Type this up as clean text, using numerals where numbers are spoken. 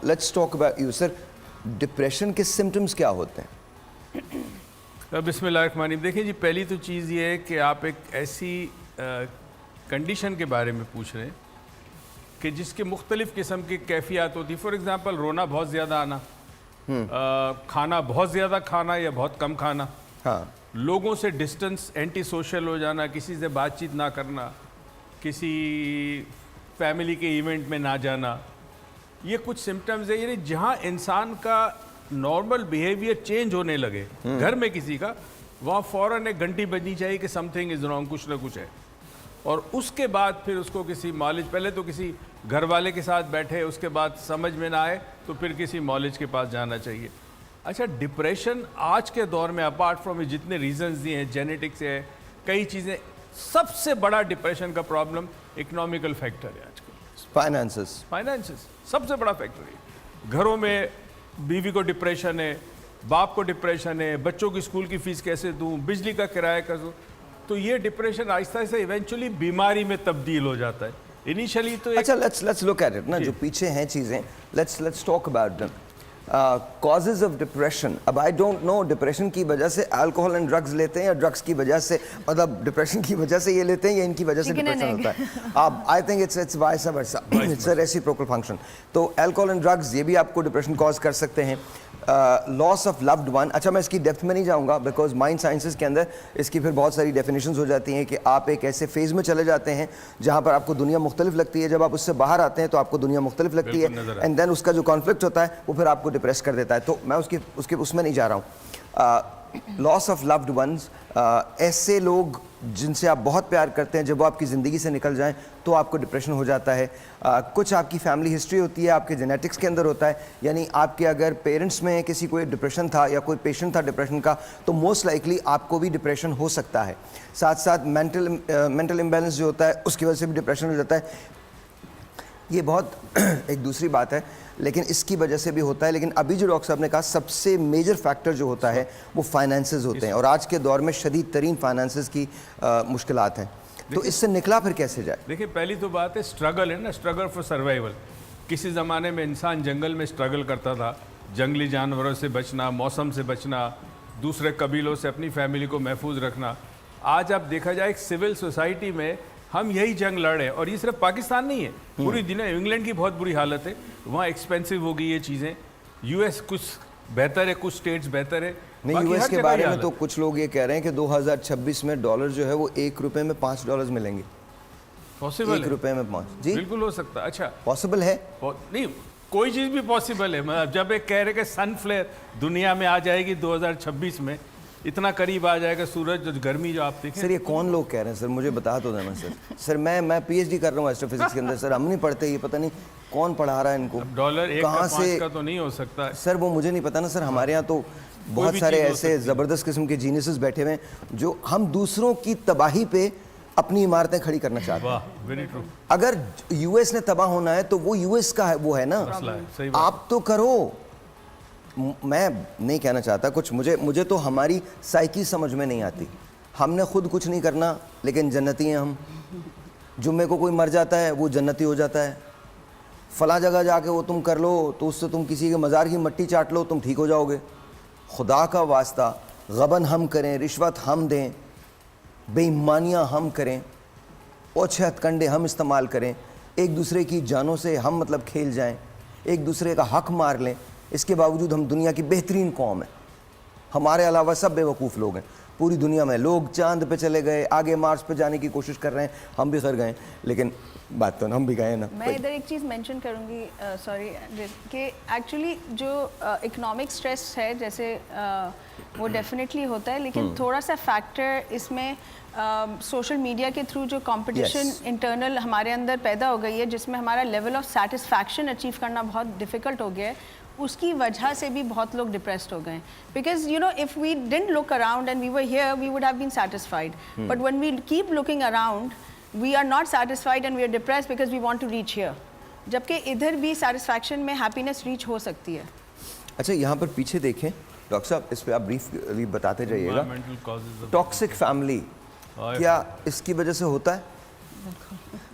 let's talk about you, sir. Depression کے symptoms کیا ہوتے ہیں؟ بسم اللہ الرحمن الرحیم. دیکھیں جی، پہلی تو چیز یہ ہے کہ آپ ایک ایسی کنڈیشن کے بارے میں پوچھ رہے ہیں کہ جس کے مختلف قسم کی کیفیات ہوتی. فار ایگزامپل رونا بہت زیادہ آنا, کھانا بہت زیادہ کھانا یا بہت کم کھانا, لوگوں سے ڈسٹنس, اینٹی سوشل ہو جانا, کسی سے بات چیت نہ کرنا, کسی فیملی کے ایونٹ میں نہ جانا, یہ کچھ سمٹمز ہیں. یعنی جہاں انسان کا نارمل بیہیویئر چینج ہونے لگے گھر میں کسی کا, وہاں فوراً ایک گھنٹی بجنی چاہیے کہ سم تھنگ از رانگ, کچھ نہ کچھ ہے. اور اس کے بعد پھر اس کو کسی مالج, پہلے تو کسی گھر والے کے ساتھ بیٹھے, اس کے بعد سمجھ میں نہ آئے تو پھر کسی مالج کے پاس جانا چاہیے. اچھا, ڈپریشن آج کے دور میں اپارٹ فرام جتنے ریزنز دیے ہیں, جینیٹکس ہے, کئی چیزیں, سب سے بڑا ڈپریشن کا پرابلم اکنامیکل فیکٹر ہے آج کل. فائنانسز سب سے بڑا فیکٹر ہے. گھروں میں بیوی کو ڈپریشن ہے, باپ کو ڈپریشن ہے, بچوں کی اسکول کی فیس کیسے دوں, بجلی کا کرایہ کیسے دوں. تو یہ ڈپریشن آہستہ آہستہ ایونچولی بیماری میں تبدیل ہو جاتا ہے. انیشلی تو اچھا, لیٹس لک ایٹ اٹ نا, جو پیچھے ہیں چیزیں, let's talk about them. Causes of depression. اب آئی ڈونٹ نو ڈپریشن کی وجہ سے الکوہول اینڈ ڈرگز لیتے ہیں یا ڈرگز کی وجہ سے, مطلب ڈپریشن کی وجہ سے یہ لیتے ہیں یا ان کی وجہ سے ڈپریشن ہوتا ہے. I think it's vice versa, it's a reciprocal function. تو الکوہول اینڈ ڈرگز یہ بھی آپ کو ڈپریشن کاز کر سکتے ہیں. Loss of loved one. اچھا, میں اس کی ڈیپتھ میں نہیں جاؤں گا بیکاز مائنڈ سائنسز کے اندر اس کی پھر بہت ساری ڈیفینیشنز ہو جاتی ہیں کہ آپ ایک ایسے فیز میں چلے جاتے ہیں جہاں پر آپ کو دنیا مختلف لگتی ہے, جب آپ اس سے باہر آتے ہیں تو آپ کو دنیا مختلف لگتی ہے, اینڈ دین اس کا جو کانفلکٹ ہوتا ہے وہ پھر آپ کو ڈپریس کر دیتا ہے. تو میں اس میں نہیں جا رہا ہوں. لاس آف لوڈ ونز, ایسے لوگ جن سے آپ بہت پیار کرتے ہیں جب وہ آپ کی زندگی سے نکل جائیں تو آپ کو ڈپریشن ہو جاتا ہے. کچھ آپ کی فیملی ہسٹری ہوتی ہے, آپ کے جینیٹکس کے اندر ہوتا ہے, یعنی آپ کے اگر پیرنٹس میں کسی کو ڈپریشن تھا یا کوئی پیشنٹ تھا ڈپریشن کا تو موسٹ لائکلی آپ کو بھی ڈپریشن ہو سکتا ہے. ساتھ ساتھ مینٹل امبیلنس جو ہوتا ہے اس کی وجہ سے بھی ڈپریشن ہو جاتا ہے. یہ بہت ایک دوسری بات ہے لیکن اس کی وجہ سے بھی ہوتا ہے. لیکن ابھی جو ڈاکٹر صاحب نے کہا سب سے میجر فیکٹر جو ہوتا ہے وہ فائنانسز ہوتے ہیں, اور آج کے دور میں شدید ترین فائنانسز کی مشکلات ہیں. تو اس سے نکلا پھر کیسے جائے؟ دیکھیں, پہلی تو بات ہے اسٹرگل ہے نا, اسٹرگل فار سروائیول. کسی زمانے میں انسان جنگل میں اسٹرگل کرتا تھا, جنگلی جانوروں سے بچنا, موسم سے بچنا, دوسرے قبیلوں سے اپنی فیملی کو محفوظ رکھنا. آج آپ دیکھا جائے ایک سول سوسائٹی میں ہم یہی جنگ لڑ رہے ہیں, اور یہ صرف پاکستان نہیں ہے, پوری دنیا. انگلینڈ کی بہت بری حالت ہے, وہاں ایکسپینسو ہو گئی یہ چیزیں. یو ایس کچھ بہتر ہے, کچھ اسٹیٹس بہتر ہے. نہیں, یو ایس کے بارے میں تو کچھ لوگ یہ کہہ رہے ہیں کہ 2026 میں ڈالر جو ہے وہ $1 میں $5 ملیں گے. پاسبل ہے؟ $1 میں 5. جی بالکل ہو سکتا ہے. اچھا, پاسبل ہے؟ نہیں, کوئی چیز بھی پاسبل ہے. جب ایک کہہ رہے کہ سن فلیئر دنیا میں آ جائے گی 2026 میں, اتنا قریب آ جائے گا سورج, جو گرمی جو آپ دیکھیں. سر یہ کون لوگ کہہ رہے ہیں سر, مجھے بتا تو دینا سر. سر میں PhD کر رہا ہوں ایسٹرو فزکس کے اندر سر, ہم نہیں پڑھتے, یہ پتہ نہیں کون پڑھا رہا ہے ان کو. ڈالر 1.5 کا تو نہیں ہو سکتا سر, وہ مجھے نہیں پتا نا سر. ہمارے یہاں تو بہت سارے ایسے زبردست قسم کے جینیسز بیٹھے ہوئے ہیں جو ہم دوسروں کی تباہی پہ اپنی عمارتیں کھڑی کرنا چاہتے ہیں. اگر یو ایس نے تباہ ہونا ہے تو وہ یو ایس کا ہے, وہ ہے نا, آپ تو کرو. میں نہیں کہنا چاہتا کچھ, مجھے تو ہماری سائیکی سمجھ میں نہیں آتی. ہم نے خود کچھ نہیں کرنا لیکن جنتی ہیں ہم. جمعے کو کوئی مر جاتا ہے وہ جنتی ہو جاتا ہے. فلاں جگہ جا کے وہ تم کر لو تو اس سے تم کسی کے مزار کی مٹی چاٹ لو, تم ٹھیک ہو جاؤ گے. خدا کا واسطہ, غبن ہم کریں, رشوت ہم دیں, بے ایمانیاں ہم کریں, اوچھے ہتھ کنڈے ہم استعمال کریں, ایک دوسرے کی جانوں سے ہم مطلب کھیل جائیں, ایک دوسرے کا حق مار لیں. اس کے باوجود ہم دنیا کی بہترین قوم ہیں. ہمارے علاوہ سب بے وقوف لوگ ہیں پوری دنیا میں. لوگ چاند پہ چلے گئے, آگے مارس پہ جانے کی کوشش کر رہے ہیں, ہم بھی کر گئے, لیکن بات تو ہم بھی گئے نا. میں ادھر ایک چیز مینشن کروں گی, سوری, کہ ایکچولی جو اکنامک سٹریس ہے جیسے وہ ڈیفینیٹلی ہوتا ہے, لیکن تھوڑا سا فیکٹر اس میں سوشل میڈیا کے تھرو جو کمپٹیشن انٹرنل ہمارے اندر پیدا ہو گئی ہے, جس میں ہمارا لیول آف سیٹسفیکشن اچیو کرنا بہت ڈیفیکلٹ ہو گیا ہے, اس کی وجہ سے بھی بہت لوگ ڈپریسڈ ہو گئے ہیں. Because you know if we didn't look around and we were here we would have been satisfied, but when we keep looking around we are not satisfied and we are depressed because we want to reach here, جبکہ ادھر بھی satisfaction میں happiness reach ہو سکتی ہے. اچھا, یہاں پر پیچھے دیکھیں ڈاکٹر صاحب, اس پہ آپ بریفلی بتاتے جائیے گا. ٹاکسک فیملی کیا اس کی وجہ سے ہوتا ہے؟